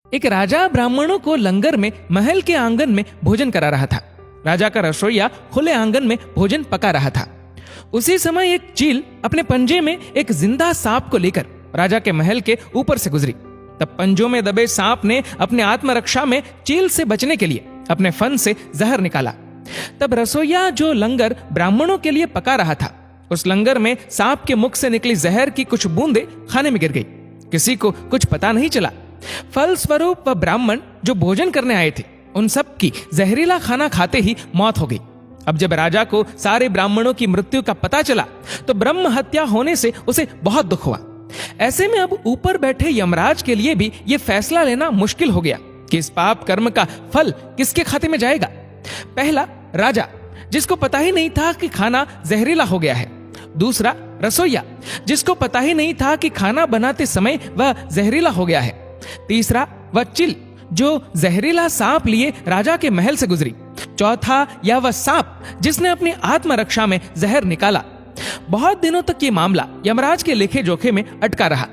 एक राजा ब्राह्मणों को लंगर में महल के आंगन में भोजन करा रहा था। राजा का रसोइया खुले आंगन में भोजन पका रहा था। उसी समय एक चील अपने पंजे में एक जिंदा सांप को लेकर राजा के महल के ऊपर से गुजरी। तब पंजों में दबे सांप ने अपने आत्मरक्षा में चील से बचने के लिए अपने फन से जहर निकाला। तब रसोइया जो लंगर ब्राह्मणों के लिए पका रहा था, उस लंगर में सांप के मुख से निकली जहर की कुछ बूंदें खाने में गिर गई। किसी को कुछ पता नहीं चला। फलस्वरूप वह ब्राह्मण जो भोजन करने आए थे, उन सब की जहरीला खाना खाते ही मौत हो गई। अब जब राजा को सारे ब्राह्मणों की मृत्यु का पता चला तो ब्रह्म हत्या होने से उसे बहुत दुख हुआ। ऐसे में अब ऊपर बैठे यमराज के लिए भी यह फैसला लेना मुश्किल हो गया कि इस पाप कर्म का फल किसके खाते में जाएगा। पहला, राजा जिसको पता ही नहीं था कि खाना जहरीला हो गया है। दूसरा, रसोइया जिसको पता ही नहीं था कि खाना बनाते समय वह जहरीला हो गया है। तीसरा, वह चिल जो जहरीला सांप लिए राजा के महल से गुजरी। चौथा, या वह सांप जिसने अपनी आत्मरक्षा में जहर निकाला। बहुत दिनों तक ये मामला यमराज के लेखे जोखे में अटका रहा।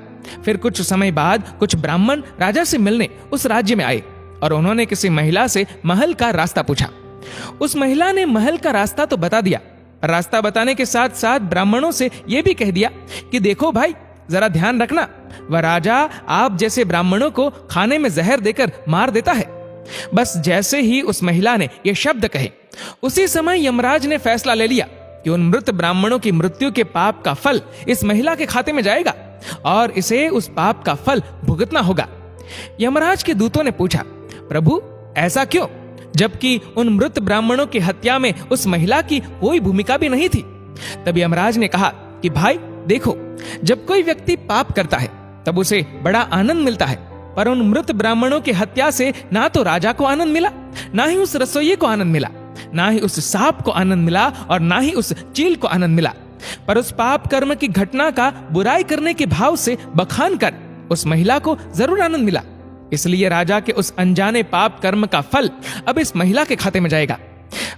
फिर कुछ समय बाद कुछ ब्राह्मण राजा से मिलने उस राज्य में आए और उन्होंने किसी महिला से महल का रास्ता पूछा। उस महिला ने महल का रास्ता तो बता दिया। रास्ता बताने के साथ साथ ब्राह्मणों से यह भी कह दिया कि देखो भाई, जरा ध्यान रखना, वह राजा आप जैसे ब्राह्मणों को खाने में जहर देकर मार देता है। बस जैसे ही उस महिला ने यह शब्द कहे, उसी समय यमराज ने फैसला ले लिया कि उन मृत ब्राह्मणों की मृत्यु के पाप का फल इस महिला के खाते में जाएगा और इसे उस पाप का फल भुगतना होगा। यमराज के दूतों ने पूछा, प्रभु ऐसा क्यों, जबकि उन मृत ब्राह्मणों की हत्या में उस महिला की कोई भूमिका भी नहीं थी। तब यमराज ने कहा कि भाई देखो, जब कोई व्यक्ति पाप करता है तब उसे बड़ा आनंद मिलता है, पर उन मृत ब्राह्मणों की हत्या से ना तो राजा को आनंद मिला, ना ही उस रसोइये को आनंद मिला, ना ही उस सांप को आनंद मिला और ना ही उस चील को आनंद मिला। पर उस पाप कर्म की घटना का बुराई करने के भाव से बखान कर उस महिला को जरूर आनंद मिला। इसलिए राजा के उस अनजाने पाप कर्म का फल अब इस महिला के खाते में जाएगा।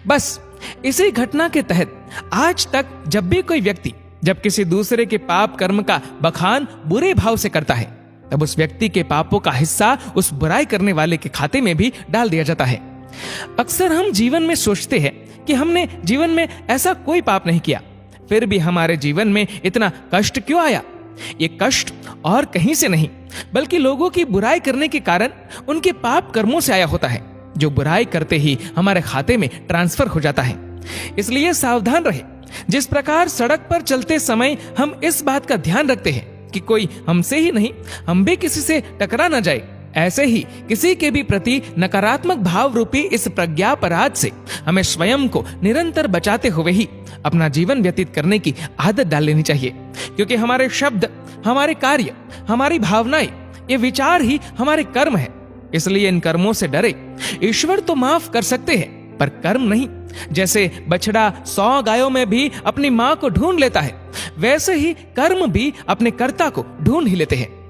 बस इसी घटना के तहत आज तक जब भी कोई व्यक्ति जब किसी दूसरे के पाप कर्म का बखान बुरे भाव से करता है, तब उस व्यक्ति के पापों का हिस्सा उस बुराई करने वाले के खाते में भी डाल दिया जाता है। अक्सर हम जीवन में सोचते हैं कि हमने जीवन में ऐसा कोई पाप नहीं किया, फिर भी हमारे जीवन में इतना कष्ट क्यों आया। ये कष्ट और कहीं से नहीं, बल्कि लोगों की बुराई करने के कारण उनके पाप कर्मों से आया होता है, जो बुराई करते ही हमारे खाते में ट्रांसफर हो जाता है। इसलिए सावधान रहे। जिस प्रकार सड़क पर चलते समय हम इस बात का ध्यान रखते हैं कि कोई हमसे ही नहीं, हम भी किसी से टकरा न जाए, ऐसे ही किसी के भी प्रति नकारात्मक भाव रूपी इस प्रज्ञापराध से हमें स्वयं को निरंतर बचाते हुए ही अपना जीवन व्यतीत करने की आदत डाल लेनी चाहिए। क्योंकि हमारे शब्द, हमारे कार्य, हमारी भावनाएं, ये विचार ही हमारे कर्म है। इसलिए इन कर्मों से डरे। ईश्वर तो माफ कर सकते हैं, पर कर्म नहीं। जैसे बछड़ा 100 गायों में भी अपनी मां को ढूंढ लेता है, वैसे ही कर्म भी अपने कर्ता को ढूंढ ही लेते हैं।